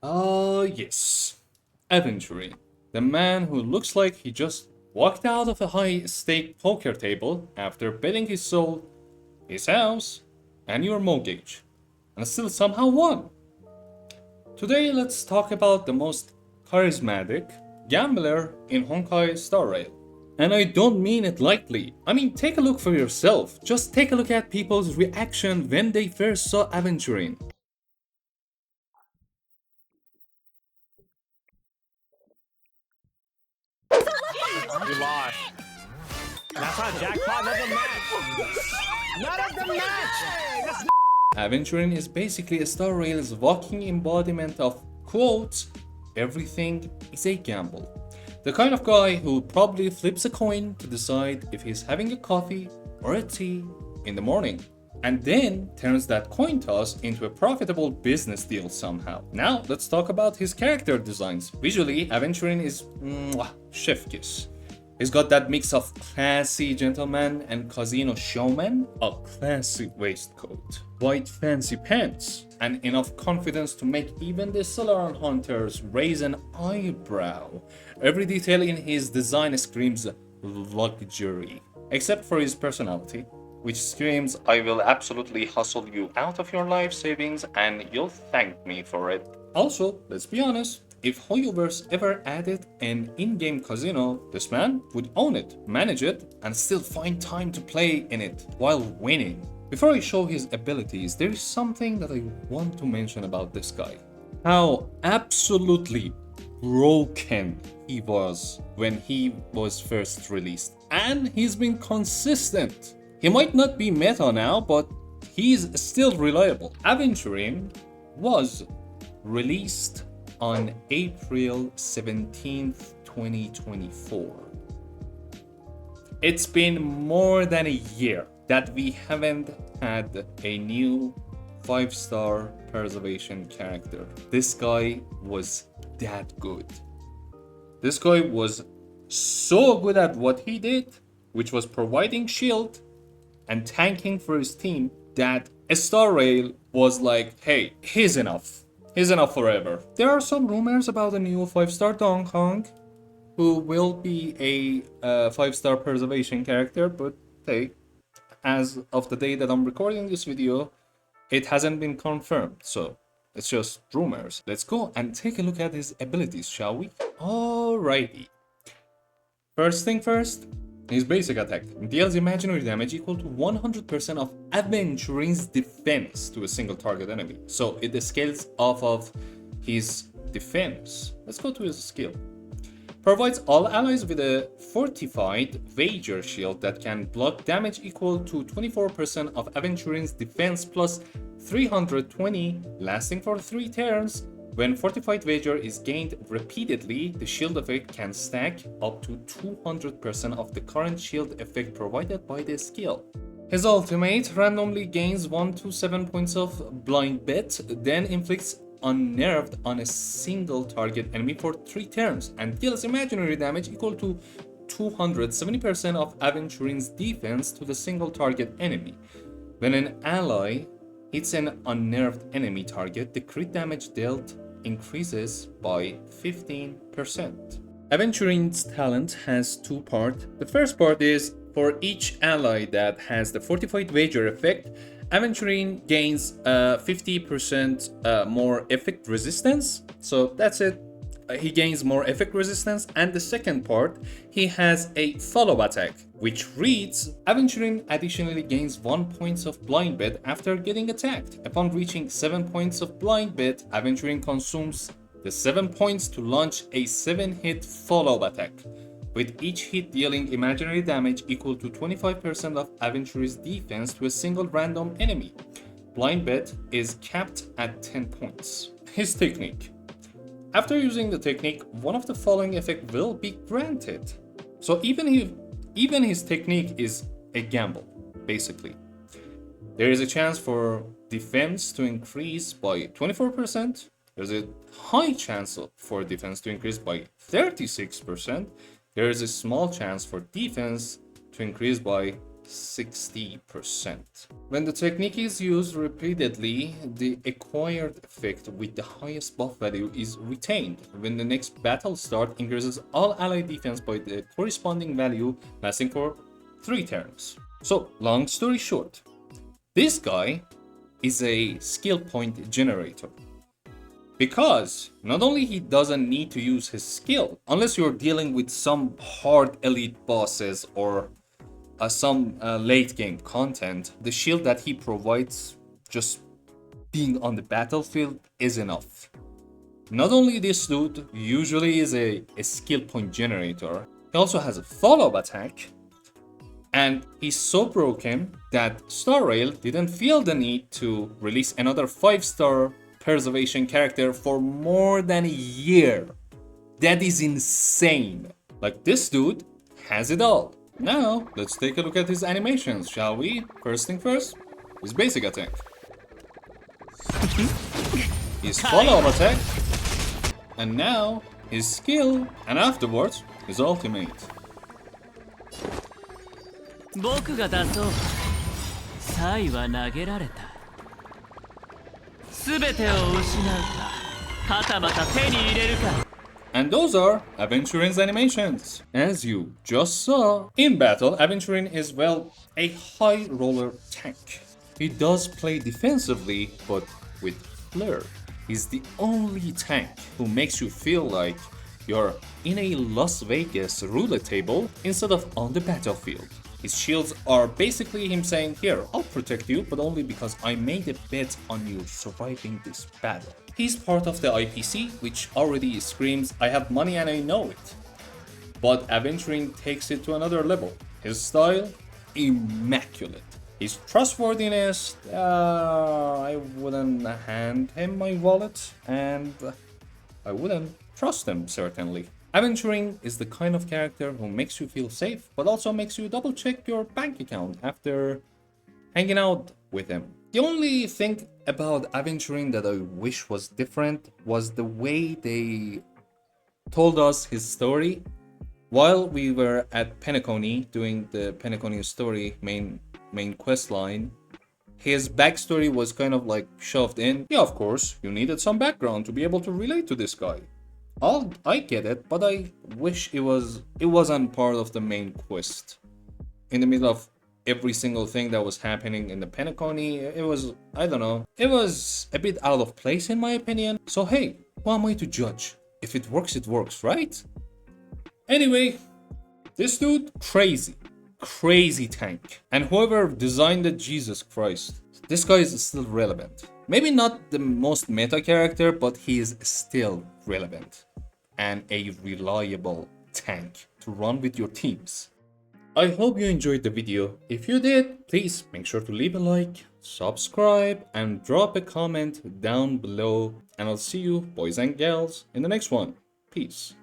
Yes. Aventurine. The man who looks like he just walked out of a high stake poker table after betting his soul, his house, and your mortgage, and still somehow won. Today, let's talk about the most charismatic gambler in Honkai Star Rail. And I don't mean it lightly. I mean, take a look for yourself. Just take a look at people's reaction when they first saw Aventurine. You lost. That's not jackpot of the match. Not of the match. Aventurine is basically a Star Rail's walking embodiment of, quote, everything is a gamble. The kind of guy who probably flips a coin to decide if he's having a coffee or a tea in the morning, and then turns that coin toss into a profitable business deal somehow. Now, let's talk about his character designs. Visually, Aventurine is chef kiss. He's got that mix of classy gentleman and casino showman, a classy waistcoat, white fancy pants, and enough confidence to make even the Celeron hunters raise an eyebrow. Every detail in his design screams luxury, except for his personality, which screams, I will absolutely hustle you out of your life savings and you'll thank me for it. Also, let's be honest, if Hoyoverse ever added an in-game casino, this man would own it, manage it, and still find time to play in it while winning. Before I show his abilities, there is something that I want to mention about this guy. How absolutely broken he was when he was first released. And he's been consistent. He might not be meta now, but he's still reliable. Aventurine was released on April 17th, 2024. It's been more than a year that we haven't had a new 5-star preservation character. This guy was that good. This guy was so good at what he did, which was providing shield and tanking for his team, that Star Rail was like, hey, he's enough. He's enough forever. There are some rumors about a new 5-star Dong Kong, who will be a 5-star preservation character, but hey, as of the day that I'm recording this video, it hasn't been confirmed, so it's just rumors. Let's go and take a look at his abilities, shall we? Alrighty. First thing first, his basic attack deals imaginary damage equal to 100% of Aventurine's defense to a single target enemy. So it scales off of his defense. Let's go to his skill. Provides all allies with a fortified Wager shield that can block damage equal to 24% of Aventurine's defense plus 320, lasting for 3 turns. When Fortified Wager is gained repeatedly, the shield effect can stack up to 200% of the current shield effect provided by the skill. His ultimate randomly gains 1 to 7 points of blind bet, then inflicts unnerved on a single target enemy for 3 turns, and deals imaginary damage equal to 270% of Aventurine's defense to the single target enemy. When an ally hits an unnerved enemy target, the crit damage dealt increases by 15%. Aventurine's talent has 2 parts. The first part is for each ally that has the Fortified Wager effect, Aventurine gains 50% more effect resistance. So that's it. He gains more effect resistance. And the second part, he has a follow attack, which reads, Aventurine additionally gains 1 point of blind bet after getting attacked. Upon reaching 7 points of blind bet, Aventurine consumes the 7 points to launch a 7-hit follow attack, with each hit dealing imaginary damage equal to 25% of Aventurine's defense to a single random enemy. Blind bet is capped at 10 points. His technique. After using the technique, one of the following effects will be granted. So even his technique is a gamble, basically. There is a chance for defense to increase by 24%. There's a high chance for defense to increase by 36%. There is a small chance for defense to increase by 60%. When the technique is used repeatedly, the acquired effect with the highest buff value is retained. When the next battle starts, increases all ally defense by the corresponding value, lasting for 3 turns. So, long story short, this guy is a skill point generator. Because not only he doesn't need to use his skill, unless you're dealing with some hard elite bosses or some late game content, the shield that he provides just being on the battlefield is enough. Not only this dude usually is a skill point generator, he also has a follow-up attack, and he's so broken that Star Rail didn't feel the need to release another 5-star preservation character for more than a year. That is insane. Like, this dude has it all. Now, let's take a look at his animations, shall we? First thing first, his basic attack. His follow-up attack. And now, his skill. And afterwards, his ultimate. 僕が出そう。サイは投げられた。すべてを失うか、はたまた手に入れるか。And those are Aventurine's animations. As you just saw, in battle, Aventurine is, well, a high roller tank. He does play defensively, but with flair. He's the only tank who makes you feel like you're in a Las Vegas roulette table instead of on the battlefield. His shields are basically him saying, here, I'll protect you, but only because I made a bet on you surviving this battle. He's part of the IPC, which already screams, I have money and I know it. But Aventurine takes it to another level. His style, immaculate. His trustworthiness, I wouldn't hand him my wallet, and I wouldn't trust him, certainly. Aventurine is the kind of character who makes you feel safe, but also makes you double check your bank account after hanging out with him. The only thing about Aventurine that I wish was different was the way they told us his story. While we were at Penacony doing the Penacony story main quest line, his backstory was kind of like shoved in. Yeah, of course, you needed some background to be able to relate to this guy. I get it, but I wish it wasn't part of the main quest. In the middle of every single thing that was happening in the Penacony, it was, I don't know, it was a bit out of place in my opinion. So hey, who am I to judge? If it works, right? Anyway, this dude, crazy tank. And whoever designed it, Jesus Christ, this guy is still relevant. Maybe not the most meta character, but he is still relevant. And a reliable tank to run with your teams. I hope you enjoyed the video. If you did, please make sure to leave a like, subscribe, and drop a comment down below. And I'll see you, boys and girls, in the next one. Peace.